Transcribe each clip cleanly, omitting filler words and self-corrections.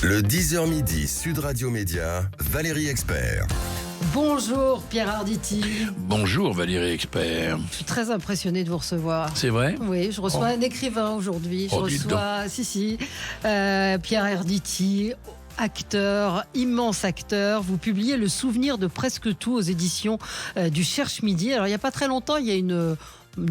Le 10h midi, Sud Radio Média, Valérie Expert. Bonjour Pierre Arditi. Bonjour Valérie Expert. Je suis très impressionnée de vous recevoir. C'est vrai? Oui, je reçois un écrivain aujourd'hui. Je reçois, Pierre Arditi, acteur, immense acteur. Vous publiez Le souvenir de presque tout aux éditions du Cherche Midi. Alors il n'y a pas très longtemps, il y a une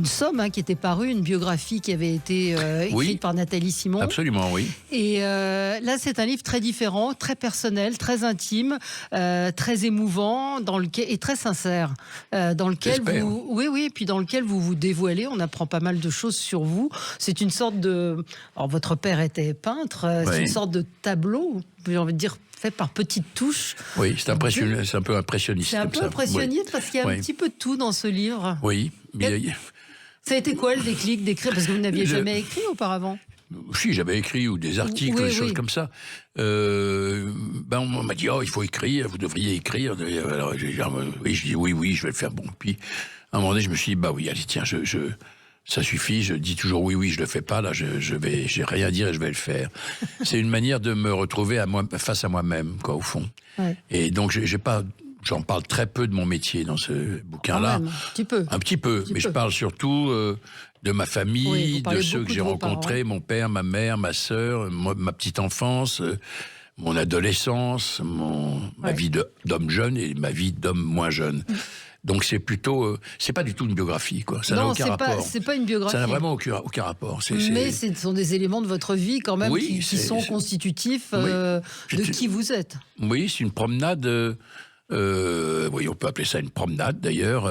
somme qui était parue, une biographie qui avait été écrite par Nathalie Simon. Absolument, oui. Et là, c'est un livre très différent, très personnel, très intime, très émouvant et très sincère, dans lequel puis dans lequel vous vous dévoilez. On apprend pas mal de choses sur vous. C'est une sorte de... Alors, votre père était peintre, c'est une sorte de tableau, j'ai envie de dire, fait par petites touches. Oui, c'est un peu impressionniste. C'est un peu impressionniste parce qu'il y a un petit peu de tout dans ce livre. Oui. Ça a été quoi le déclic d'écrire? Parce que vous n'aviez jamais écrit auparavant. Si, j'avais écrit ou des articles, des choses comme ça. On m'a dit, il faut écrire, vous devriez écrire. Alors, je dis oui, je vais le faire. Bon, puis à un moment donné, je me suis dit, oui, allez, tiens, ça suffit, je dis toujours oui, je le fais pas, là, j'ai rien à dire et je vais le faire. C'est une manière de me retrouver face à moi-même, quoi, au fond. Ouais. Et donc, j'en parle très peu de mon métier dans ce bouquin-là. Un petit peu. Mais je parle surtout de ma famille, de ceux que j'ai rencontrés, mon père, ma mère, ma sœur, ma petite enfance, mon adolescence, ma vie d'homme jeune et ma vie d'homme moins jeune. Donc c'est plutôt, c'est pas du tout une biographie, quoi. Ça n'a aucun rapport. C'est pas une biographie. Ça n'a vraiment aucun rapport. Mais ce sont des éléments de votre vie quand même qui sont constitutifs de qui vous êtes. Oui, c'est une promenade. On peut appeler ça une promenade d'ailleurs,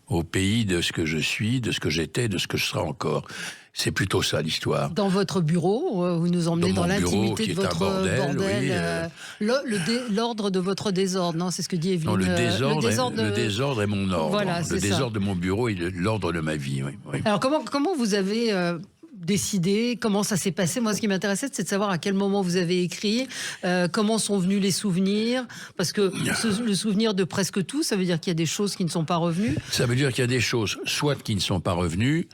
au pays de ce que je suis, de ce que j'étais, de ce que je serai encore. C'est plutôt ça l'histoire. Dans votre bureau, vous nous emmenez dans l'intimité de votre bordel. L'ordre de votre désordre, non? C'est ce que dit Evelyne. Non, le désordre est mon ordre. Voilà, le désordre de mon bureau est l'ordre de ma vie. Oui. Alors comment vous avez décidé, comment ça s'est passé? Moi, ce qui m'intéressait, c'est de savoir à quel moment vous avez écrit, comment sont venus les souvenirs, parce que le souvenir de presque tout, ça veut dire qu'il y a des choses qui ne sont pas revenues. Ça veut dire qu'il y a des choses, soit qui ne sont pas revenues,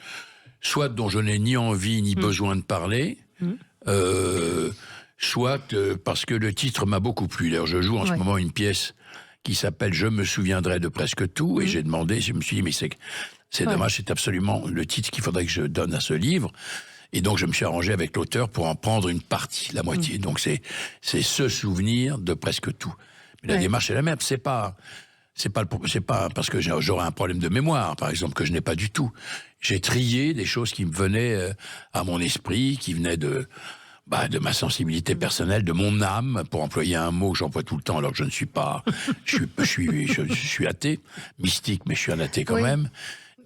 soit dont je n'ai ni envie ni besoin de parler, soit parce que le titre m'a beaucoup plu. D'ailleurs, je joue en ce moment une pièce qui s'appelle « Je me souviendrai de presque tout », et je me suis dit, mais c'est dommage, c'est absolument le titre qu'il faudrait que je donne à ce livre. Et donc, je me suis arrangé avec l'auteur pour en prendre une partie, la moitié. Donc, c'est ce souvenir de presque tout. Mais la démarche est la même. C'est pas parce que j'aurais un problème de mémoire, par exemple, que je n'ai pas du tout. J'ai trié des choses qui me venaient à mon esprit, qui venaient de ma sensibilité personnelle, de mon âme, pour employer un mot que j'emploie tout le temps, alors que je ne suis pas, je suis athée, mystique, mais je suis un athée quand même.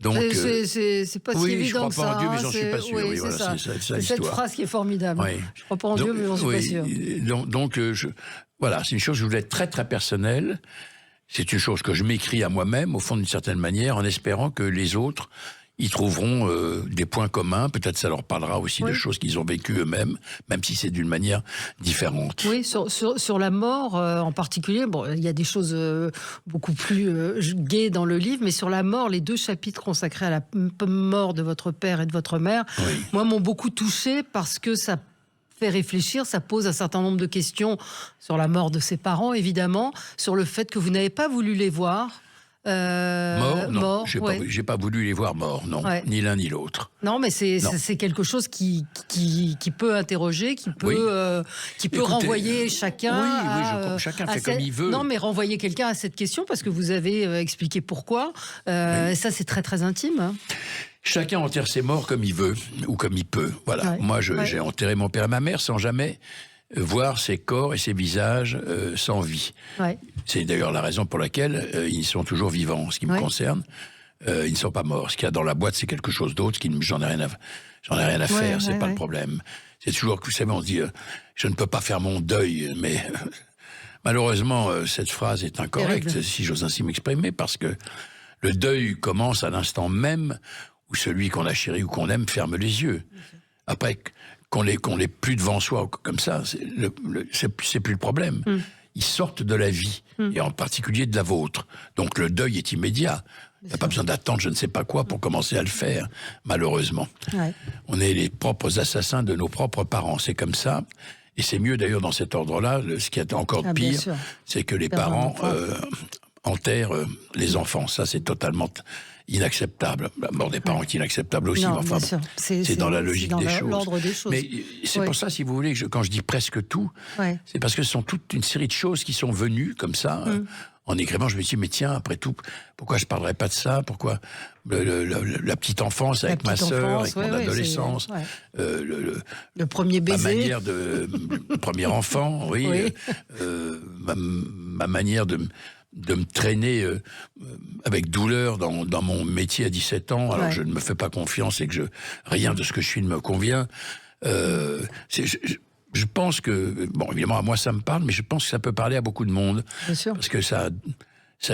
Donc, c'est pas si évident que ça. Je crois pas en Dieu, mais j'en suis pas sûr. C'est cette phrase qui est formidable. Je crois pas en Dieu, mais j'en suis pas sûr. Donc, c'est une chose, je voulais être très très personnelle. C'est une chose que je m'écris à moi-même, au fond d'une certaine manière, en espérant que les autres y trouveront des points communs. Peut-être ça leur parlera aussi de choses qu'ils ont vécues eux-mêmes, même si c'est d'une manière différente. Oui, sur la mort en particulier, il y a des choses beaucoup plus gaies dans le livre, mais sur la mort, les 2 chapitres consacrés à la mort de votre père et de votre mère, moi, m'ont beaucoup touchée parce que ça fait réfléchir, ça pose un certain nombre de questions sur la mort de ses parents, évidemment, sur le fait que vous n'avez pas voulu les voir. Morts, non. J'ai pas voulu les voir morts, non. Ni l'un ni l'autre. Non, mais c'est quelque chose qui peut interroger, qui peut renvoyer chacun. Chacun fait comme il veut. Non, mais renvoyer quelqu'un à cette question, parce que vous avez expliqué pourquoi. Ça, c'est très, très intime. Hein. Chacun enterre ses morts comme il veut, ou comme il peut. Voilà. Moi, j'ai enterré mon père et ma mère sans jamais voir ses corps et ses visages sans vie. C'est d'ailleurs la raison pour laquelle ils sont toujours vivants, en ce qui me concerne. Ils ne sont pas morts. Ce qu'il y a dans la boîte, c'est quelque chose d'autre, j'en ai rien à faire, c'est pas le problème. C'est toujours que, vous savez, on se dit, je ne peux pas faire mon deuil, mais malheureusement, cette phrase est incorrecte, si j'ose ainsi m'exprimer, parce que le deuil commence à l'instant même où celui qu'on a chéri ou qu'on aime ferme les yeux. Après, qu'on l'ait plus devant soi, comme ça, c'est plus le problème. Ils sortent de la vie, et en particulier de la vôtre. Donc le deuil est immédiat. Il n'y a pas besoin d'attendre je ne sais pas quoi pour commencer à le faire, malheureusement. On est les propres assassins de nos propres parents, c'est comme ça. Et c'est mieux d'ailleurs dans cet ordre-là. Ce qui est encore pire, c'est que les parents enterrent les enfants. Ça, c'est totalement inacceptable. La mort des parents est inacceptable aussi. Non, enfin, bon, c'est dans la logique l'ordre des choses. Mais c'est pour ça, si vous voulez, quand je dis presque tout, c'est parce que ce sont toute une série de choses qui sont venues comme ça. En écrivant, je me suis dit, mais tiens, après tout, pourquoi je ne parlerais pas de ça? Pourquoi la petite enfance avec ma sœur, avec mon adolescence, le premier baiser, ma manière le premier enfant, ma manière de me traîner avec douleur dans mon métier à 17 ans, alors je ne me fais pas confiance et que rien de ce que je suis ne me convient. Je pense que, bon, évidemment, à moi, ça me parle, mais je pense que ça peut parler à beaucoup de monde. Bien sûr. Parce que ça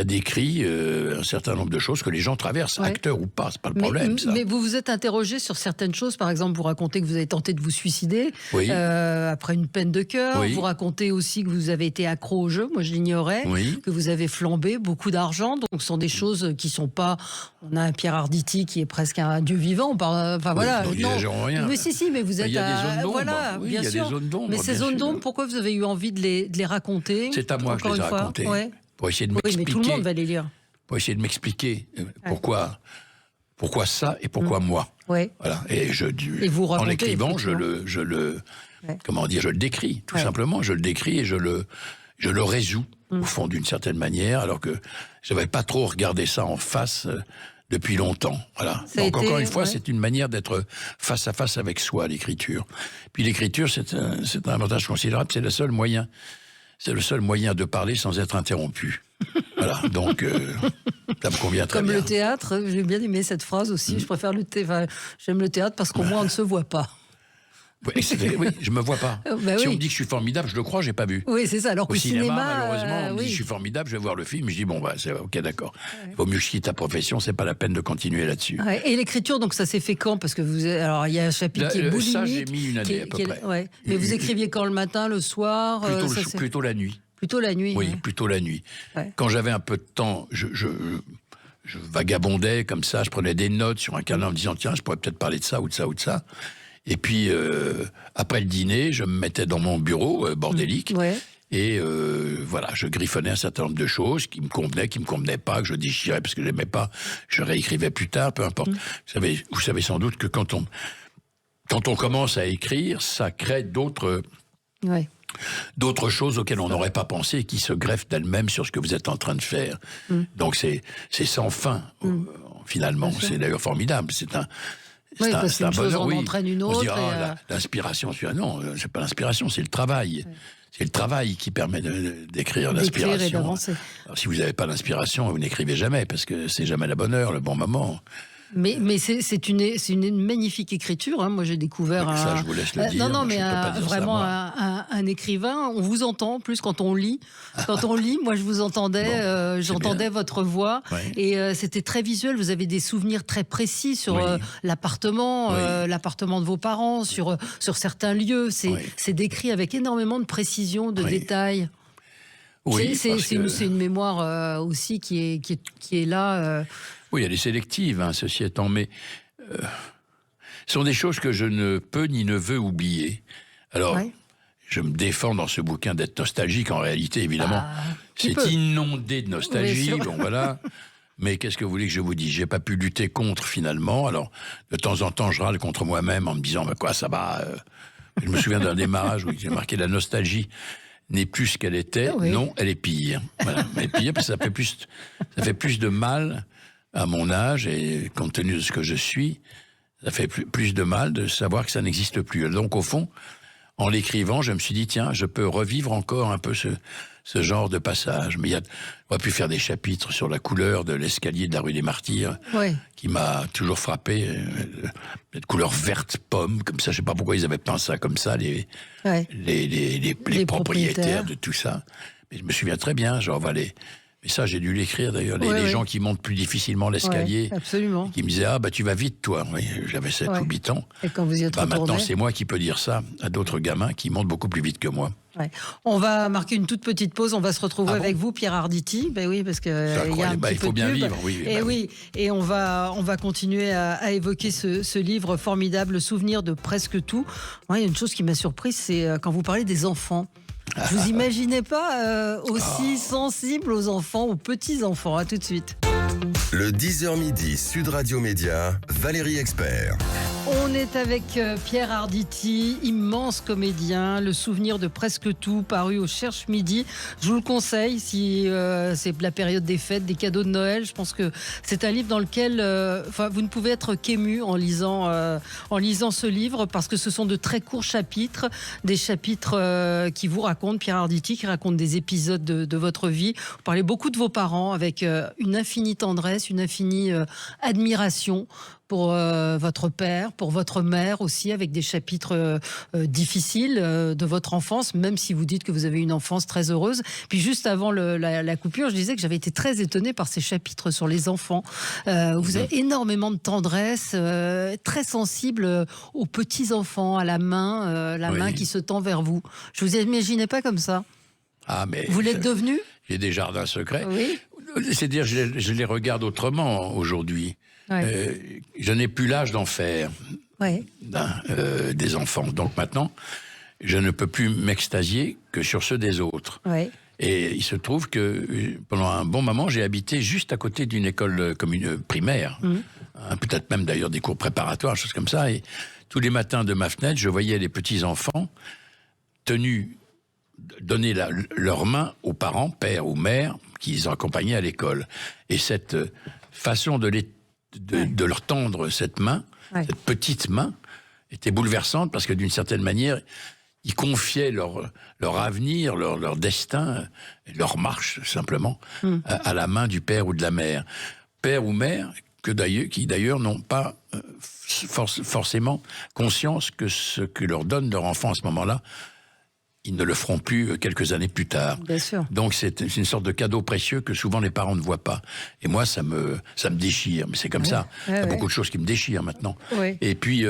décrit un certain nombre de choses que les gens traversent, acteurs ou pas, c'est pas le problème, ça. Mais vous vous êtes interrogé sur certaines choses. Par exemple, vous racontez que vous avez tenté de vous suicider après une peine de cœur. Vous racontez aussi que vous avez été accro au jeu. Moi, je l'ignorais. Que vous avez flambé beaucoup d'argent. Donc, ce sont des choses qui sont pas... On a un Pierre Arditi qui est presque un dieu vivant. Enfin, voilà. Non, rien. Mais si, mais vous êtes... Il y a des zones d'ombre. Voilà, bien sûr. Il y a des zones d'ombre. Mais ces zones d'ombre, pourquoi vous avez eu envie de les raconter? C'est à moi que je les ai racontées. Pour essayer de m'expliquer. Mais tout le monde va les lire. Pour essayer de m'expliquer pourquoi ça et pourquoi moi. Voilà. Et vous en l'écrivant, je le décris, tout simplement. Je le décris et je le résous, au fond, d'une certaine manière, alors que je n'avais pas trop regardé ça en face depuis longtemps. Voilà. Donc, encore une fois, c'est une manière d'être face à face avec soi, l'écriture. Puis l'écriture, c'est un avantage considérable, c'est le seul moyen. C'est le seul moyen de parler sans être interrompu. Voilà, donc ça me convient très bien. Comme le théâtre, j'ai bien aimé cette phrase aussi. Je préfère j'aime le théâtre parce qu'au moins on ne se voit pas. Oui, je me vois pas. Si on me dit que je suis formidable, je le crois, j'ai pas vu. Oui, c'est ça. Alors au cinéma, malheureusement, on me dit que je suis formidable, je vais voir le film, je dis bon c'est ok, d'accord. Il vaut mieux que je quitte ta profession, c'est pas la peine de continuer là-dessus. Et l'écriture, donc ça s'est fait quand? Parce que alors il y a un chapitre qui est boulimique. Ça, j'ai mis une année à peu près. Mais vous écriviez quand, le matin, le soir? Plutôt la nuit. Plutôt la nuit. Oui, plutôt la nuit. Quand j'avais un peu de temps, je vagabondais comme ça, je prenais des notes sur un carnet en me disant tiens, je pourrais peut-être parler de ça ou de ça ou de ça. Et puis, après le dîner, je me mettais dans mon bureau bordélique. Et voilà, je griffonnais un certain nombre de choses qui me convenaient pas, que je déchirais parce que je n'aimais pas. Je réécrivais plus tard, peu importe. Vous savez sans doute que quand on commence à écrire, ça crée d'autres choses auxquelles on n'aurait pas pensé et qui se greffent d'elles-mêmes sur ce que vous êtes en train de faire. Donc c'est sans fin, finalement. C'est d'ailleurs formidable. C'est un bonheur, entraîne une autre. On se dit, l'inspiration, non, c'est pas l'inspiration, c'est le travail. C'est le travail qui permet d'écrire l'inspiration. Alors, si vous n'avez pas l'inspiration, vous n'écrivez jamais, parce que c'est jamais la bonne heure, le bon moment. Mais c'est une magnifique écriture. Hein. Moi, j'ai découvert ça, je vous laisse le dire. Non, mais vraiment un écrivain. On vous entend plus quand on lit. Quand on lit, moi, je vous entendais. J'entendais votre voix. Et c'était très visuel. Vous avez des souvenirs très précis sur l'appartement, l'appartement de vos parents, sur certains lieux. C'est décrit avec énormément de précision, de détails. C'est une mémoire aussi qui est là. Oui, elle est sélective, ceci étant, mais ce sont des choses que je ne peux ni ne veux oublier. Alors, je me défends dans ce bouquin d'être nostalgique. En réalité, évidemment, c'est inondé de nostalgie. Bon, voilà. Mais qu'est-ce que vous voulez que je vous dise? J'ai pas pu lutter contre, finalement. Alors, de temps en temps, je râle contre moi-même en me disant, quoi, ça va. Je me souviens d'un démarrage où j'ai marqué la nostalgie n'est plus ce qu'elle était. Non, elle est pire. Voilà. Elle est pire parce que ça fait plus de mal à mon âge, et compte tenu de ce que je suis, ça fait plus de mal de savoir que ça n'existe plus. Donc, au fond, en l'écrivant, je me suis dit, tiens, je peux revivre encore un peu ce genre de passage. Mais on aurait pu faire des chapitres sur la couleur de l'escalier de la rue des Martyrs, qui m'a toujours frappé. Cette couleur verte pomme, comme ça, je sais pas pourquoi ils avaient peint ça comme ça, les propriétaires de tout ça. Mais je me souviens très bien, genre, mais ça, j'ai dû l'écrire d'ailleurs. Les gens qui montent plus difficilement l'escalier, qui me disaient tu vas vite, toi. Oui, j'avais 7 ou 8 ans. Et quand vous y êtes retourné, maintenant, c'est moi qui peux dire ça à d'autres gamins qui montent beaucoup plus vite que moi. Ouais. On va marquer une toute petite pause. On va se retrouver avec vous, Pierre Arditi. Ben oui, parce que y a un petit il faut peu bien de pub. vivre. Oui, Et oui, et on va continuer à évoquer ce livre formidable, Le souvenir de presque tout. Ouais, il y a une chose qui m'a surprise, c'est quand vous parlez des enfants. Je vous imaginais pas aussi sensible aux enfants, aux petits enfants. À tout de suite. Le 10h midi, Sud Radio Média, Valérie Expert. On est avec Pierre Arditi, immense comédien, Le souvenir de presque tout, paru au Cherche Midi. Je vous le conseille si c'est la période des fêtes, des cadeaux de Noël. Je pense que c'est un livre dans lequel vous ne pouvez être qu'ému en lisant ce livre, parce que ce sont de très courts chapitres, des chapitres qui vous racontent, Pierre Arditi, qui racontent des épisodes de votre vie. Vous parlez beaucoup de vos parents avec une infinie tendresse, une infinie admiration pour votre père, pour votre mère aussi, avec des chapitres difficiles de votre enfance, même si vous dites que vous avez une enfance très heureuse. Puis juste avant la coupure, je disais que j'avais été très étonnée par ces chapitres sur les enfants. Vous avez énormément de tendresse, très sensible aux petits-enfants, à la main, main qui se tend vers vous. Je vous imaginais pas comme ça. Ah, mais vous l'êtes devenu ? J'ai des jardins secrets. Oui. C'est-à-dire, je les regarde autrement aujourd'hui. Ouais. Je n'ai plus l'âge d'en faire des enfants. Donc maintenant, je ne peux plus m'extasier que sur ceux des autres. Ouais. Et il se trouve que pendant un bon moment, j'ai habité juste à côté d'une école primaire. Peut-être même d'ailleurs des cours préparatoires, choses comme ça. Et tous les matins de ma fenêtre, je voyais les petits-enfants tenus donner leur main aux parents, père ou mère, qui les accompagnaient à l'école. Et cette façon de leur tendre cette main, cette petite main, était bouleversante, parce que d'une certaine manière, ils confiaient leur avenir, leur destin, leur marche simplement, à la main du père ou de la mère. Père ou mère qui d'ailleurs n'ont pas forcément conscience que ce que leur donne leur enfant à ce moment-là, ils ne le feront plus quelques années plus tard. Bien sûr. Donc c'est une sorte de cadeau précieux que souvent les parents ne voient pas. Et moi, ça me déchire. Mais c'est comme ça. Il y a beaucoup de choses qui me déchirent maintenant. Et puis,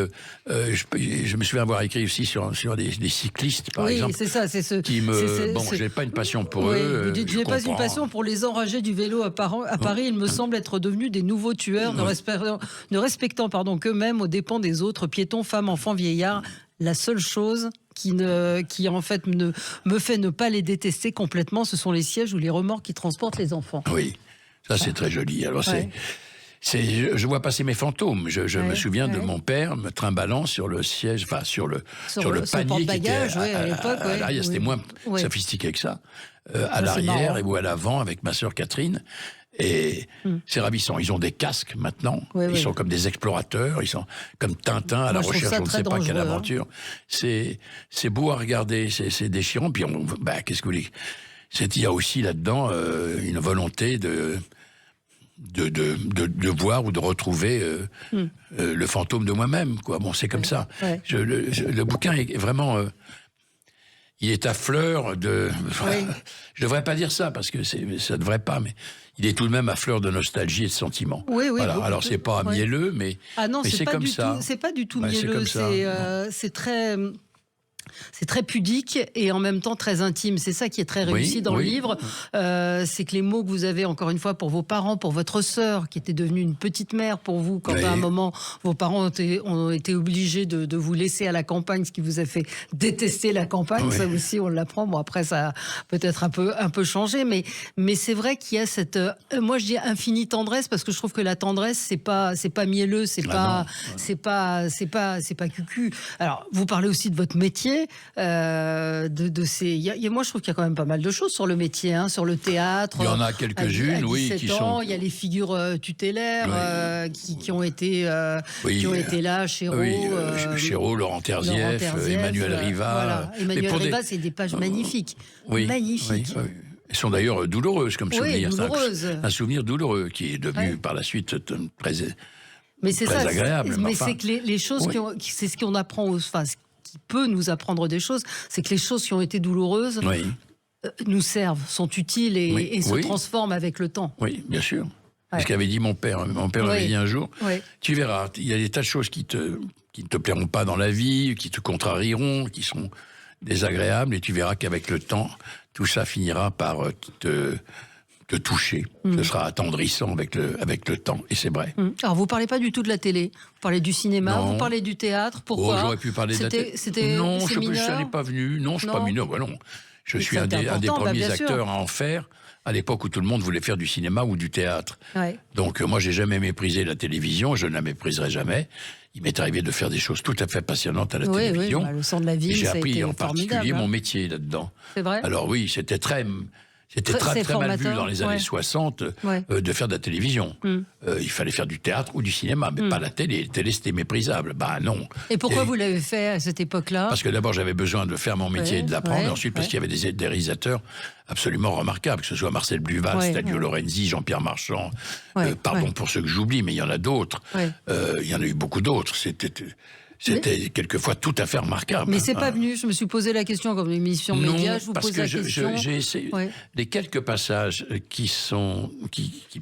je me souviens avoir écrit aussi sur des cyclistes, par exemple. Oui, c'est ça. C'est je n'ai pas une passion pour eux. Vous dites, je n'ai pas une passion pour les enragés du vélo à Paris. Ils me semblent être devenus des nouveaux tueurs, ne respectant qu'eux-mêmes aux dépens des autres, piétons, femmes, enfants, vieillards. La seule chose qui en fait me fait ne pas les détester complètement, ce sont les sièges ou les remorques qui transportent les enfants. Oui, ça c'est très joli. Alors je vois passer mes fantômes. Je me souviens de mon père me trimballant sur le siège, sur le panier qui était à l'époque. L'arrière, c'était moins sophistiqué que ça. À l'arrière ou à l'avant avec ma sœur Catherine. Et c'est ravissant. Ils ont des casques maintenant. Ils sont comme des explorateurs. Ils sont comme Tintin à la recherche, on ne sait pas quelle aventure. C'est beau à regarder. C'est déchirant. Puis qu'est-ce que vous voulez ? Il y a aussi là-dedans une volonté de voir ou de retrouver le fantôme de moi-même, quoi. Bon, c'est comme ça. Le bouquin est vraiment... il est à fleur de... Je devrais pas dire ça, parce que ça devrait pas, mais il est tout de même à fleur de nostalgie et de sentiment. Voilà. Alors, c'est pas mielleux, mais c'est comme ça. C'est pas du tout mielleux. C'est très... C'est très pudique et en même temps très intime. C'est ça qui est très réussi dans le livre. C'est que les mots que vous avez, encore une fois, pour vos parents, pour votre sœur, qui était devenue une petite mère pour vous, quand à un moment, vos parents ont été obligés de vous laisser à la campagne, ce qui vous a fait détester la campagne. Ça aussi, on l'apprend. Bon, après, ça a peut-être un peu changé, mais c'est vrai qu'il y a cette... moi, je dis infinie tendresse, parce que je trouve que la tendresse, c'est pas mielleux, c'est pas cucu. Alors, vous parlez aussi de votre métier. Moi, je trouve qu'il y a quand même pas mal de choses sur le métier, sur le théâtre. Il y en a quelques-unes, qui sont. Il y a les figures tutélaires qui ont été là, Chéreau, Laurent Terzieff, Emmanuel Riva. Voilà. Emmanuel Riva, c'est des pages magnifiques. Magnifiques. Elles sont d'ailleurs douloureuses comme souvenir. Un souvenir douloureux qui est devenu par la suite très agréable. Mais c'est que les choses, c'est ce qu'on apprend qui peut nous apprendre des choses, c'est que les choses qui ont été douloureuses nous servent, sont utiles et se transforment avec le temps. Oui, bien sûr. C'est ce qu'avait dit mon père. Mon père m'avait dit un jour, tu verras, il y a des tas de choses qui ne te plairont pas dans la vie, qui te contrarieront, qui sont désagréable, et tu verras qu'avec le temps, tout ça finira par te toucher. Ce sera attendrissant avec le temps, et c'est vrai. Alors, vous parlez pas du tout de la télé, vous parlez du cinéma, Non. vous parlez du théâtre, pourquoi? J'aurais pu parler de la télé. Non, je n'en ai pas venu. Non, je suis pas mineur. Bah non. Je suis un des premiers acteurs à en faire, à l'époque où tout le monde voulait faire du cinéma ou du théâtre. Ouais. Donc moi, j'ai jamais méprisé la télévision, je ne la mépriserai jamais. Il m'est arrivé de faire des choses tout à fait passionnantes à la télévision. Oui, le son de la ville, j'ai ça a appris été en particulier mon métier là-dedans. C'est vrai? Alors oui, c'était très mal vu dans les années 60 de faire de la télévision. Il fallait faire du théâtre ou du cinéma, mais pas la télé. La télé, c'était méprisable. Bah non. Et pourquoi vous l'avez fait à cette époque-là? Parce que d'abord, j'avais besoin de faire mon métier et de l'apprendre. Et ensuite, parce qu'il y avait des réalisateurs absolument remarquables, que ce soit Marcel Bluval, Stadio Lorenzi, Jean-Pierre Marchand. Pardon pour ceux que j'oublie, mais il y en a d'autres. Il y en a eu beaucoup d'autres. C'était quelquefois tout à fait remarquable. Mais c'est pas venu. Je me suis posé la question comme émission média. Je vous pose la question. J'ai essayé. Les quelques passages qui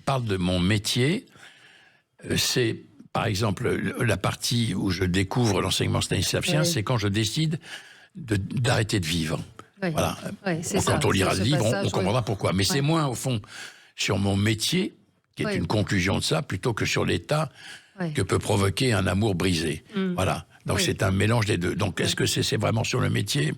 parlent de mon métier, c'est par exemple la partie où je découvre l'enseignement stanislavien, c'est quand je décide d'arrêter de vivre. Voilà. Quand on lira le livre, on comprendra pourquoi. Mais c'est moins au fond sur mon métier, qui est une conclusion de ça, plutôt que sur l'état que peut provoquer un amour brisé. Voilà. Donc c'est un mélange des deux. Donc est-ce que c'est vraiment sur le métier?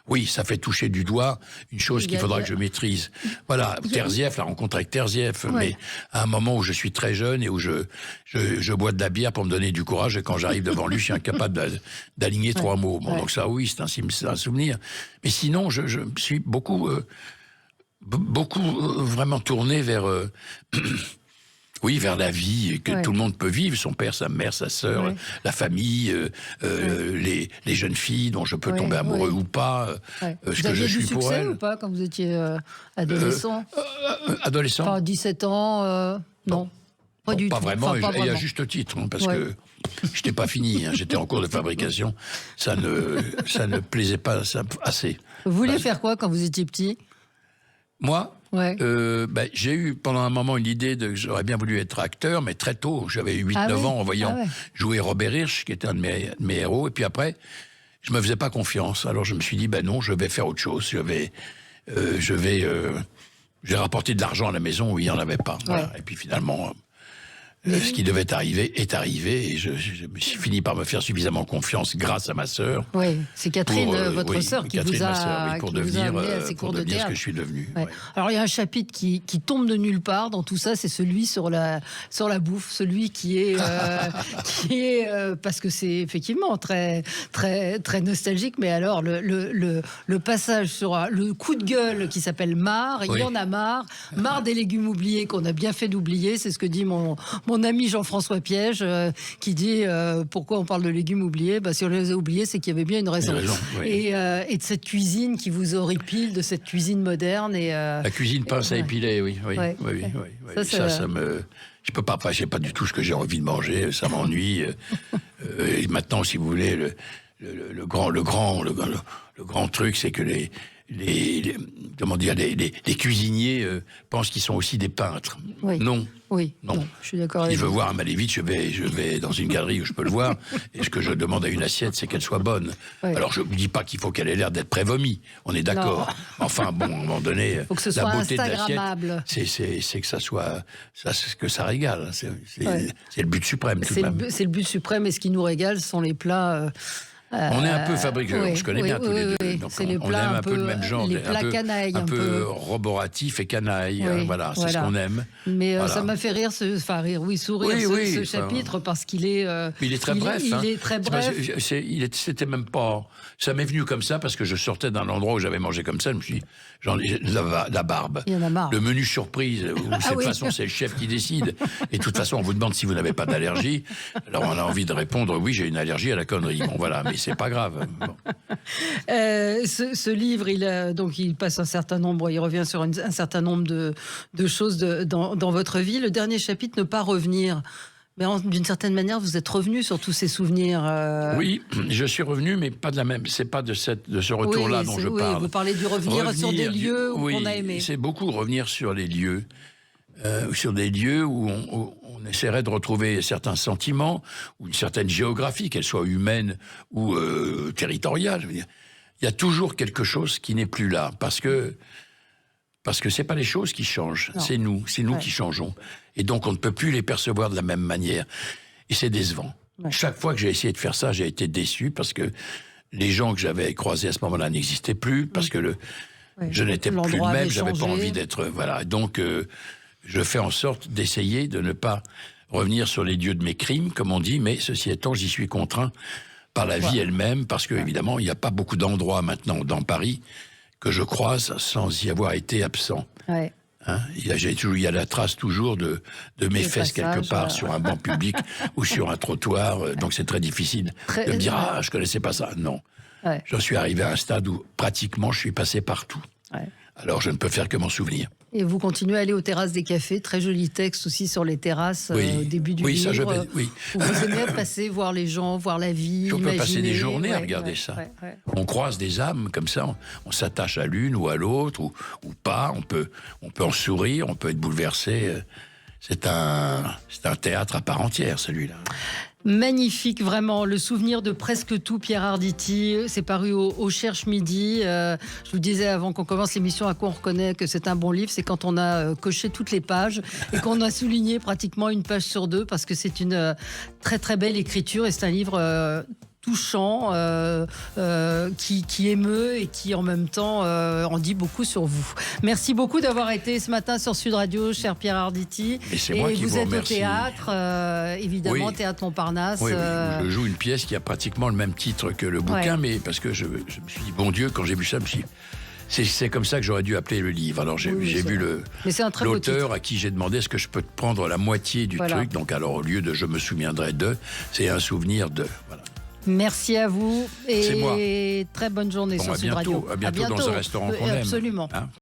Oui, ça fait toucher du doigt une chose qu'il faudra que je maîtrise. Voilà, Terzieff, la rencontre avec Terzieff, mais à un moment où je suis très jeune et où je bois de la bière pour me donner du courage, et quand j'arrive devant lui, je suis incapable d'aligner 3 mots. Bon, donc ça, oui, c'est un souvenir. Mais sinon, je suis beaucoup vraiment tourné vers... vers la vie que tout le monde peut vivre, son père, sa mère, sa sœur, la famille, les jeunes filles dont je peux tomber amoureux ou pas, ce que je suis pour elles. Vous aviez du succès ou pas quand vous étiez adolescent? Adolescent? Enfin, 17 ans, non. Pas du tout. Pas vraiment, et à juste titre, parce que je n'étais pas fini, j'étais en cours de fabrication, ça ne plaisait pas assez. Vous vouliez faire quoi quand vous étiez petit? Moi, j'ai eu pendant un moment une idée que j'aurais bien voulu être acteur, mais très tôt, j'avais 8-9 ans en voyant jouer Robert Hirsch, qui était un de mes héros, et puis après, je me faisais pas confiance. Alors je me suis dit, non, je vais faire autre chose, j'ai rapporté de l'argent à la maison où il n'y en avait pas. Voilà. Et puis finalement... ce qui devait arriver est arrivé, et je me suis fini par me faire suffisamment confiance grâce à ma sœur. Oui, c'est Catherine, votre sœur, qui vous a pour devenir amené à ces cours de théâtre. Ce que je suis devenu. Alors il y a un chapitre qui tombe de nulle part dans tout ça, c'est celui sur la bouffe, celui qui est parce que c'est effectivement très très très nostalgique. Mais alors le passage sur le coup de gueule qui s'appelle marre, il y en a marre des légumes oubliés qu'on a bien fait d'oublier, c'est ce que dit mon ami Jean-François Piège, qui dit pourquoi on parle de légumes oubliés, si on les a oubliés, c'est qu'il y avait bien une raison. Et de cette cuisine qui vous horripile, de cette cuisine moderne. La cuisine pince à épiler, oui. Ça me... Je peux pas, j'ai pas du tout ce que j'ai envie de manger, ça m'ennuie. Et maintenant, si vous voulez, le grand truc, c'est que les cuisiniers pensent qu'ils sont aussi des peintres. Non. Oui, non, je suis d'accord avec vous. Si je veux voir un Malevich, je vais dans une galerie où je peux le voir, et ce que je demande à une assiette, c'est qu'elle soit bonne. Alors je ne dis pas qu'il faut qu'elle ait l'air d'être pré-vomi, on est d'accord. Enfin bon, à un moment donné, faut que ce la soit beauté de instagrammable. C'est que ça soit, que ça régale. C'est le but suprême tout de même. C'est le but suprême, et ce qui nous régale, ce sont les plats... on est un peu fabriqueurs, on se connaît bien tous les deux. Donc on aime un peu le même genre, les plats canailles, un peu roboratif et canaille. C'est ce qu'on aime. Mais ça m'a fait rire, sourire ce chapitre, parce qu'il est. Il est très bref. Il est très bref. C'était même pas. Ça m'est venu comme ça parce que je sortais d'un endroit où j'avais mangé comme ça. Je me suis dit, la barbe. Il y en a marre. Le menu surprise, où de toute façon c'est le chef qui décide. Et de toute façon, on vous demande si vous n'avez pas d'allergie. Alors on a envie de répondre, oui, j'ai une allergie à la connerie. Bon voilà, mais c'est pas grave. Bon. Ce livre, il passe un certain nombre, il revient sur un certain nombre de choses dans votre vie. Le dernier chapitre, ne pas revenir. Mais d'une certaine manière, vous êtes revenu sur tous ces souvenirs. Oui, je suis revenu, mais pas de la même. C'est pas de ce retour-là dont je parle. Vous parlez du revenir sur des lieux qu'on a aimés. C'est beaucoup revenir sur les lieux, sur des lieux où on essaierait de retrouver certains sentiments ou une certaine géographie, qu'elle soit humaine ou territoriale. Je veux dire, il y a toujours quelque chose qui n'est plus là, parce que c'est pas les choses qui changent, c'est nous qui changeons. Et donc on ne peut plus les percevoir de la même manière. Et c'est décevant. Ouais. Chaque fois que j'ai essayé de faire ça, j'ai été déçu, parce que les gens que j'avais croisés à ce moment-là n'existaient plus, parce que je n'étais plus le même, j'avais pas envie d'être... Voilà, donc je fais en sorte d'essayer de ne pas revenir sur les lieux de mes crimes, comme on dit, mais ceci étant, j'y suis contraint par la vie elle-même, parce que évidemment, il n'y a pas beaucoup d'endroits maintenant dans Paris que je croise sans y avoir été absent. Ouais. Hein, il y a la trace toujours de mes fesses quelque part sur un banc public ou sur un trottoir, donc c'est très difficile de me dire « Ah, je connaissais pas ça ». Non, j'en suis arrivé à un stade où pratiquement je suis passé partout. Ouais. Alors je ne peux faire que m'en souvenir. Et vous continuez à aller aux terrasses des cafés, très joli texte aussi sur les terrasses au début du livre. Ça, je vais, Vous aimez passer, voir les gens, voir la vie, on peut passer des journées à regarder ça. On croise des âmes comme ça, on s'attache à l'une ou à l'autre, ou pas, on peut en sourire, on peut être bouleversé. C'est un théâtre à part entière, celui-là. Magnifique, vraiment. Le souvenir de presque tout, Pierre Arditi. C'est paru au Cherche Midi. Je vous disais avant qu'on commence l'émission à quoi on reconnaît que c'est un bon livre. C'est quand on a coché toutes les pages et qu'on a souligné pratiquement une page sur deux, parce que c'est une très très belle écriture et c'est un livre touchant, qui émeut et qui en même temps en dit beaucoup sur vous. Merci beaucoup d'avoir été ce matin sur Sud Radio, cher Pierre Arditi. Et c'est moi qui vous remercie. Vous êtes au théâtre, évidemment, Théâtre Montparnasse. Oui, je joue une pièce qui a pratiquement le même titre que le bouquin, mais parce que je me suis dit, bon Dieu, quand j'ai vu ça, je me suis dit, c'est comme ça que j'aurais dû appeler le livre. Alors j'ai vu l'auteur à qui j'ai demandé est-ce que je peux te prendre la moitié du truc. Donc alors au lieu de je me souviendrai de, c'est un souvenir de. Voilà. Merci à vous et très bonne journée sur Sud Radio. À bientôt dans un restaurant qu'on aime. Absolument. Hein ?